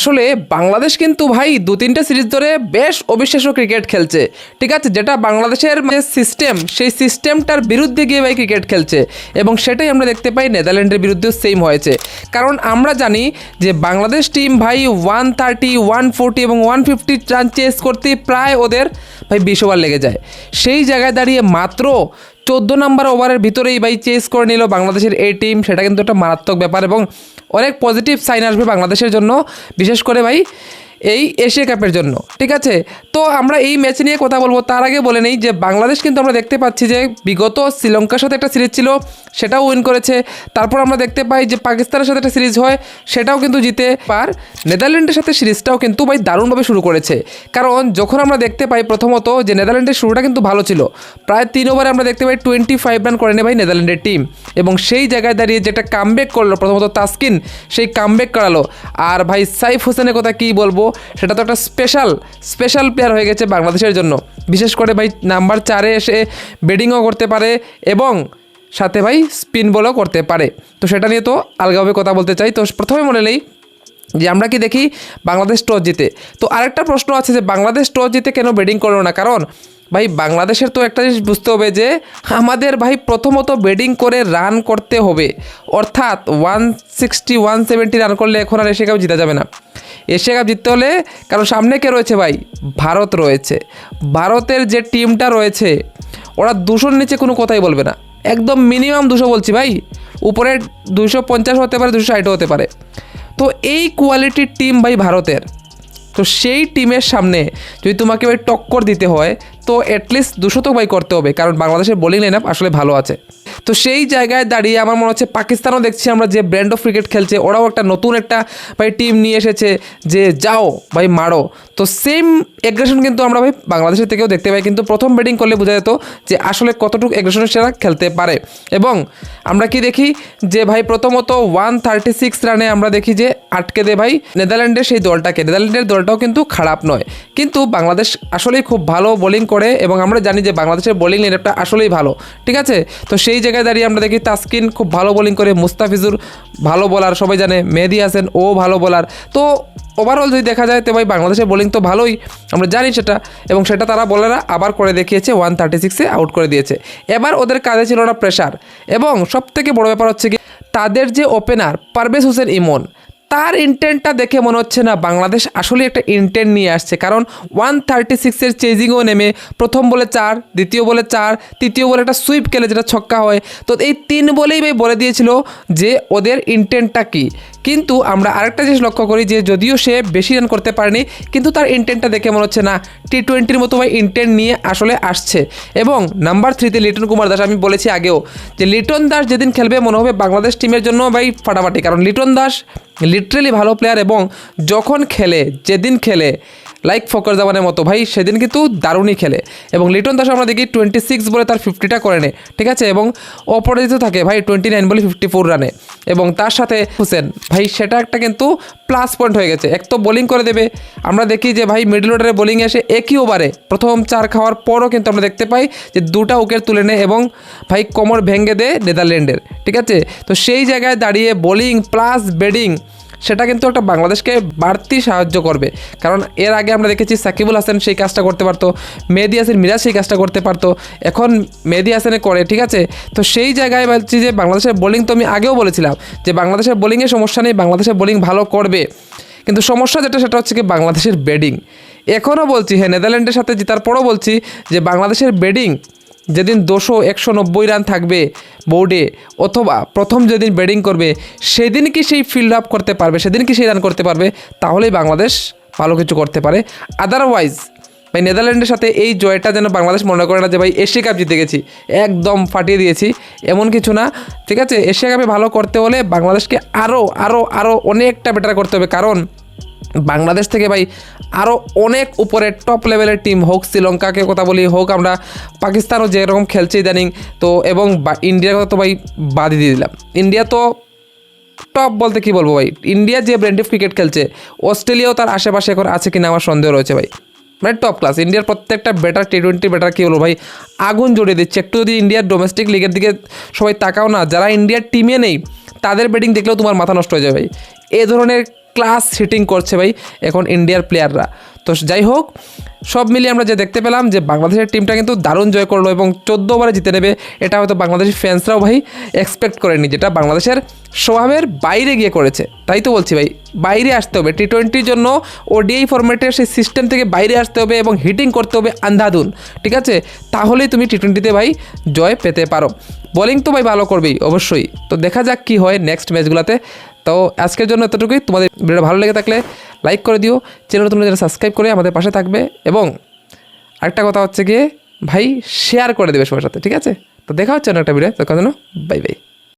আসলে বাংলাদেশ কিন্তু ভাই 2-3টা সিরিজ ধরে বেশ অবিশ্বাস্য ক্রিকেট খেলছে। ঠিক আছে, যেটা বাংলাদেশের সিস্টেম, সেই সিস্টেমটার বিরুদ্ধে গিয়ে ভাই ক্রিকেট খেলছে এবং সেটাই আমরা দেখতে পাই নেদারল্যান্ডের বিরুদ্ধেও সেম হয়েছে। কারণ আমরা জানি যে বাংলাদেশ টিম ভাই 130, 140 এবং 150 রান চেস করতে প্রায় ওদের ভাই 20 ওভার লেগে যায়। সেই জায়গায় দাঁড়িয়ে মাত্র 14 নম্বর ওভারের ভিতরেই ভাই চেস করে নিল বাংলাদেশের এই টিম। সেটা কিন্তু একটা মারাত্মক ব্যাপার এবং অনেক পজিটিভ সাইন আসবে বাংলাদেশের জন্য, বিশেষ করে ভাই এই এশিয়া কাপের জন্য। ঠিক আছে, তো আমরা এই ম্যাচ নিয়ে কথা বলবো। তার আগে বলে নেই যে বাংলাদেশ কিন্তু আমরা দেখতে পাচ্ছি যে বিগত শ্রীলঙ্কার সাথে একটা সিরিজ ছিল, সেটাও উইন করেছে। তারপর আমরা দেখতে পাই যে পাকিস্তানের সাথে একটা সিরিজ হয়, সেটাও কিন্তু জিতে। আর নেদারল্যান্ডের সাথে সিরিজটাও কিন্তু ভাই দারুণভাবে শুরু করেছে। কারণ যখন আমরা দেখতে পাই প্রথমত যে নেদারল্যান্ডের শুরুটা কিন্তু ভালো ছিল, প্রায় 3 ওভারে আমরা দেখতে পাই 25 রান করে নেয় ভাই নেদারল্যান্ডের টিম। এবং সেই জায়গায় দাঁড়িয়ে যেটা কামব্যাক করলো প্রথমত তাসকিন, সেই কামব্যাক করালো। আর ভাই সাইফ হোসেনের কথা কী বলবো, সেটা তো একটা স্পেশাল প্লেয়ার হয়ে গেছে বাংলাদেশের জন্য। বিশেষ করে ভাই নাম্বার 4-এ এসে ব্যাটিংও করতে পারে এবং সাথে ভাই স্পিন বলও করতে পারে। তো সেটা নিয়ে তো আলগাভাবে কথা বলতে চাই। তো প্রথমে মনে নেই যে আমরা কি দেখি বাংলাদেশ টস জিতে। তো আরেকটা প্রশ্ন আছে যে বাংলাদেশ টস জিতে কেন ব্যাটিং করলো না? কারণ ভাই বাংলাদেশের তো একটা জিনিস বুঝতে হবে যে আমাদের ভাই প্রথমত ব্যাটিং করে রান করতে হবে। অর্থাৎ 160, 170 রান করলে এখন আর এশিয়া কাপ জিতা যাবে না। এশিয়া কাপ জিততে হলে, কারণ সামনে কে রয়েছে ভাই? ভারত রয়েছে। ভারতের যে টিমটা রয়েছে ওরা 200-র নিচে কোনো কথাই বলবে না, একদম মিনিমাম 200 বলছি ভাই। উপরে 250 হতে পারে, 260 হতে পারে। তো এই কোয়ালিটির টিম ভাই ভারতের। তো সেই টিমের সামনে যদি তোমাকে ভাই টক্কর দিতে হয় তো অ্যাটলিস্ট 200 তো ভাই করতে হবে, কারণ বাংলাদেশের বোলিং লাইন আপ আসলে ভালো আছে। তো সেই জায়গায় দাঁড়িয়ে আমার মনে হচ্ছে পাকিস্তানও দেখছি আমরা যে ব্র্যান্ড অফ ক্রিকেট খেলছে, ওরাও একটা নতুন একটা ভাই টিম নিয়ে এসেছে যে যাও ভাই মারো। তো সেম এগ্রেশন কিন্তু আমরা ভাই বাংলাদেশের থেকেও দেখতে পাই, কিন্তু প্রথম ব্যাটিং করলে বোঝা যেত যে আসলে কতটুকু এগ্রেশনের সেরা খেলতে পারে। এবং আমরা কি দেখি যে ভাই প্রথমত 136 রানে আমরা দেখি যে আটকে দেয় ভাই নেদারল্যান্ডের সেই দলটাকে। নেদারল্যান্ডের দলটাও কিন্তু খারাপ নয়, কিন্তু বাংলাদেশ আসলেই খুব ভালো বোলিং করে এবং আমরা জানি যে বাংলাদেশের বোলিং লাইনআপটা আসলেই ভালো। ঠিক আছে, তো সেই জায়গায় দাঁড়িয়ে আমরা দেখি তাসকিন খুব ভালো বোলিং করে, মুস্তাফিজুর ভালো বোলার, সবাই জানে মেহেদী হাসান ও ভালো বোলার। তো ওভারঅল যদি দেখা যায় তো ভাই বাংলাদেশের বোলিং তো ভালোই, আমরা জানি সেটা। এবং সেটা তারা বোলাররা আবার করে দেখিয়েছে, 136-এ আউট করে দিয়েছে। এবার ওদের কাজে ছিল না প্রেশার। এবং সবথেকে বড় ব্যাপার হচ্ছে কি তাদের যে ওপেনার পারভেজ হোসেন ইমন, তার ইন্টেন্টটা দেখে মনে হচ্ছে না বাংলাদেশ আসলে একটা ইন্টেন্ট নিয়ে আসছে। কারণ 136-এর চেজিংও নেমে প্রথম বলে 4, দ্বিতীয় বলে 4, তৃতীয় বলে একটা সুইপ খেলে যেটা ছক্কা হয়। তো এই 3 বলেই ভাই বলে দিয়েছিল যে ওদের ইন্টেন্টটা কী। কিন্তু আমরা আরেকটা জিনিস লক্ষ্য করি যে যদিও সে বেশি রান করতে পারেনি, কিন্তু তার ইন্টেন্টটা দেখে মনে হচ্ছে না T20-র মতো ভাই ইন্টেন্ট নিয়ে আসলে আসছে। এবং নাম্বার 3-তে লিটন কুমার দাস, আমি বলেছি আগেও যে লিটন দাস যেদিন খেলবে মনে হবে বাংলাদেশ টিমের জন্য ভাই ফাটাফাটি। কারণ লিটন দাস লিটারেলি ভালো প্লেয়ার এবং যখন খেলে, যেদিন খেলে লাইক ফকর জামানের মতো ভাই, সেদিন কিন্তু দারুণই খেলে। এবং লিটন দাস আমরা দেখি 26 বলে তার 50টা করে নেয়। ঠিক আছে, এবং অপরাজিত থাকে ভাই 29 বলে 54 রানে। এবং তার সাথে হোসেন ভাই, সেটা একটা কিন্তু প্লাস পয়েন্ট হয়ে গেছে। এক তো বোলিং করে দেবে, আমরা দেখি যে ভাই মিডল অর্ডারে বোলিং এসে একই ওভারে প্রথম 4 খাওয়ার পরও কিন্তু আমরা দেখতে পাই যে 2টা উইকেট তুলে নেয় এবং ভাই কোমর ভেঙে দেয় নেদারল্যান্ডের। ঠিক আছে, তো সেই জায়গায় দাঁড়িয়ে বোলিং প্লাস ব্যাটিং সেটা কিন্তু একটা বাংলাদেশকে বাড়তি সাহায্য করবে। কারণ এর আগে আমরা দেখেছি সাকিবুল হাসান সেই কাজটা করতে পারতো, মেহেদী হাসান মিরাজ সেই কাজটা করতে পারতো, এখন মেহেদী হাসানে করে। ঠিক আছে, তো সেই জায়গায় বলছি যে বাংলাদেশের বোলিং, তো আমি আগেও বলেছিলাম যে বাংলাদেশের বোলিংয়ে সমস্যা নেই, বাংলাদেশের বোলিং ভালো করবে। কিন্তু সমস্যা যেটা সেটা হচ্ছে কি বাংলাদেশের ব্যাটিং। এখনও বলছি, হ্যাঁ নেদারল্যান্ডের সাথে জেতার পরও বলছি যে বাংলাদেশের ব্যাটিং যেদিন 200-190 রান থাকবে বোর্ডে, অথবা প্রথম যেদিন ব্যাটিং করবে সেদিন কি সেই ফিল্ড আপ করতে পারবে, সেদিন কি সেই রান করতে পারবে, তাহলেই বাংলাদেশ ভালো কিছু করতে পারে। আদারওয়াইজ ভাই নেদারল্যান্ডের সাথে এই জয়টা যেন বাংলাদেশ মনে করে না যে ভাই এশিয়া কাপ জিতে গেছি, একদম ফাটিয়ে দিয়েছি, এমন কিছু না। ঠিক আছে, এশিয়া কাপে ভালো করতে হলে বাংলাদেশকে আরও অনেকটা বেটার করতে হবে। কারণ বাংলাদেশ থেকে ভাই আরও অনেক উপরে টপ লেভেলের টিম, হোক শ্রীলঙ্কাকে কথা বলি, হোক আমরা পাকিস্তানও যেরকম খেলছে ইদানিং, তো এবং ইন্ডিয়ার কথা তো ভাই বাদই দিয়ে দিলাম। ইন্ডিয়া তো টপ বলতে কী বলবো ভাই, ইন্ডিয়া যে ব্র্যান্ড অফ ক্রিকেট খেলছে, অস্ট্রেলিয়াও তার আশেপাশে এখন আছে কিনা আমার সন্দেহ রয়েছে ভাই। মানে টপ ক্লাস ইন্ডিয়ার প্রত্যেকটা ব্যাটার, T20 ব্যাটার কী বলবো ভাই, আগুন জ্বলিয়ে দিচ্ছে। একটু যদি ইন্ডিয়ার ডোমেস্টিক লিগের দিকে সবাই তাকাও না, যারা ইন্ডিয়ার টিমে নেই তাদের ব্যাটিং দেখলেও তোমার মাথা নষ্ট হয়ে যাবে ভাই। এ ধরনের ক্লাস হিটিং করছে ভাই এখন ইন্ডিয়ার প্লেয়াররা। তো যাই হোক, সব মিলিয়ে আমরা যে দেখতে পেলাম যে বাংলাদেশের টিমটা কিন্তু দারুণ জয় করলো এবং 14 ওভারে জিতে নেবে, এটা হয়তো বাংলাদেশি ফ্যান্সরাও ভাই এক্সপেক্ট করেনি, যেটা বাংলাদেশের স্বভাবের বাইরে গিয়ে করেছে। তাই তো বলছি ভাই, বাইরে আসতে হবে টি20-র জন্য, ওডিআই ফরম্যাটের সেই সিস্টেম থেকে বাইরে আসতে হবে এবং হিটিং করতে হবে আন্ধাধুন, ঠিক আছে? তাহলেই তুমি টি20-তে ভাই জয় পেতে পারো। বোলিং তো ভাই ভালো করবেই অবশ্যই, তো দেখা যাক কী হয় নেক্সট ম্যাচগুলোতে। তো আজকের জন্য এতটুকুই। তোমাদের ভিডিওটা ভালো লেগে থাকলে লাইক করে দিও, চ্যানেল তোমরা যারা সাবস্ক্রাইব করে আমাদের পাশে থাকবে, এবং আরেকটা কথা হচ্ছে গিয়ে ভাই শেয়ার করে দেবে সবার সাথে, ঠিক আছে? তো দেখা হচ্ছে অন্য একটা ভিডিও, তখন বাই বাই।